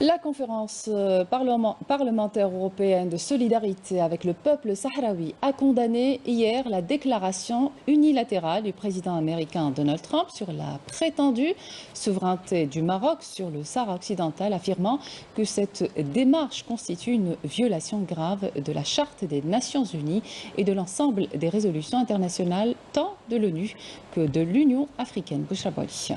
La conférence parlementaire européenne de solidarité avec le peuple sahraoui a condamné hier la déclaration unilatérale du président américain Donald Trump sur la prétendue souveraineté du Maroc sur le Sahara occidental, affirmant que cette démarche constitue une violation grave de la Charte des Nations Unies et de l'ensemble des résolutions internationales tant de l'ONU que de l'Union africaine. Bouchra Boly.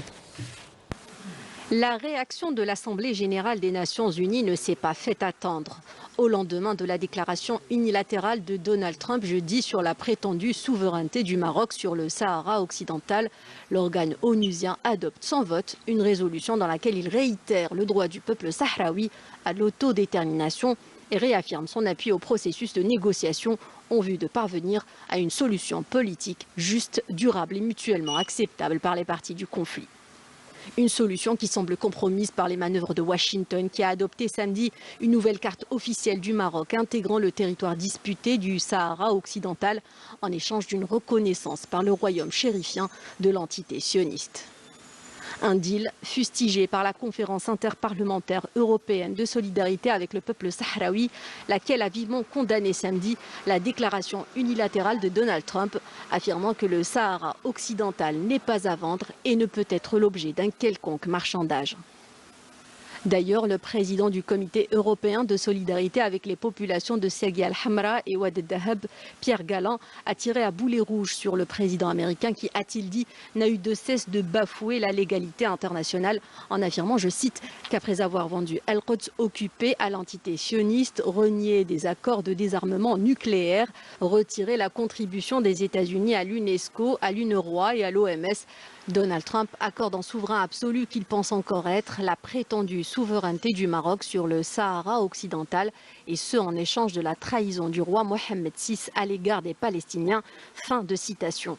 La réaction de l'Assemblée générale des Nations unies ne s'est pas fait attendre. Au lendemain de la déclaration unilatérale de Donald Trump jeudi sur la prétendue souveraineté du Maroc sur le Sahara occidental, l'organe onusien adopte sans vote une résolution dans laquelle il réitère le droit du peuple sahraoui à l'autodétermination et réaffirme son appui au processus de négociation en vue de parvenir à une solution politique juste, durable et mutuellement acceptable par les parties du conflit. Une solution qui semble compromise par les manœuvres de Washington, qui a adopté samedi une nouvelle carte officielle du Maroc intégrant le territoire disputé du Sahara occidental en échange d'une reconnaissance par le royaume chérifien de l'entité sioniste. Un deal fustigé par la conférence interparlementaire européenne de solidarité avec le peuple sahraoui, laquelle a vivement condamné samedi la déclaration unilatérale de Donald Trump, affirmant que le Sahara occidental n'est pas à vendre et ne peut être l'objet d'un quelconque marchandage. D'ailleurs, le président du comité européen de solidarité avec les populations de Seghi al-Hamra et Ouad el-Dahab, Pierre Galland, a tiré à boulet rouge sur le président américain qui, a-t-il dit, n'a eu de cesse de bafouer la légalité internationale en affirmant, je cite, qu'après avoir vendu Al-Quds occupé à l'entité sioniste, renié des accords de désarmement nucléaire, retiré la contribution des États-Unis à l'UNESCO, à l'UNRWA et à l'OMS, Donald Trump accorde en souverain absolu qu'il pense encore être la prétendue souveraineté du Maroc sur le Sahara occidental, et ce en échange de la trahison du roi Mohammed VI à l'égard des Palestiniens. Fin de citation.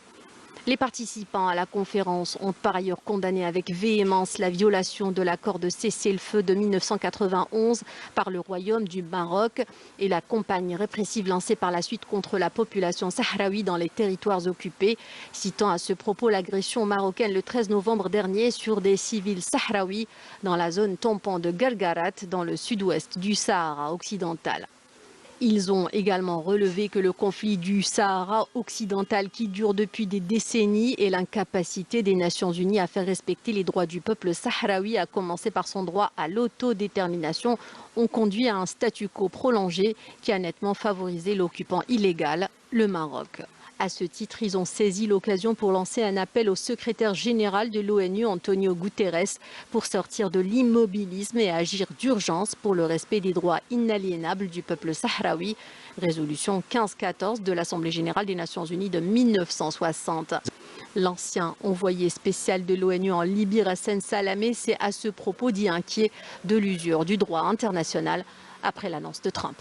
Les participants à la conférence ont par ailleurs condamné avec véhémence la violation de l'accord de cessez-le-feu de 1991 par le Royaume du Maroc et la campagne répressive lancée par la suite contre la population sahraoui dans les territoires occupés, citant à ce propos l'agression marocaine le 13 novembre dernier sur des civils sahraouis dans la zone tampon de Gargarat dans le sud-ouest du Sahara occidental. Ils ont également relevé que le conflit du Sahara occidental qui dure depuis des décennies et l'incapacité des Nations Unies à faire respecter les droits du peuple sahraoui, à commencer par son droit à l'autodétermination, ont conduit à un statu quo prolongé qui a nettement favorisé l'occupant illégal, le Maroc. À ce titre, ils ont saisi l'occasion pour lancer un appel au secrétaire général de l'ONU, Antonio Guterres, pour sortir de l'immobilisme et agir d'urgence pour le respect des droits inaliénables du peuple sahraoui. Résolution 1514 de l'Assemblée générale des Nations unies de 1960. L'ancien envoyé spécial de l'ONU en Libye, Hassan Salamé, s'est à ce propos dit inquiet de l'usure du droit international après l'annonce de Trump.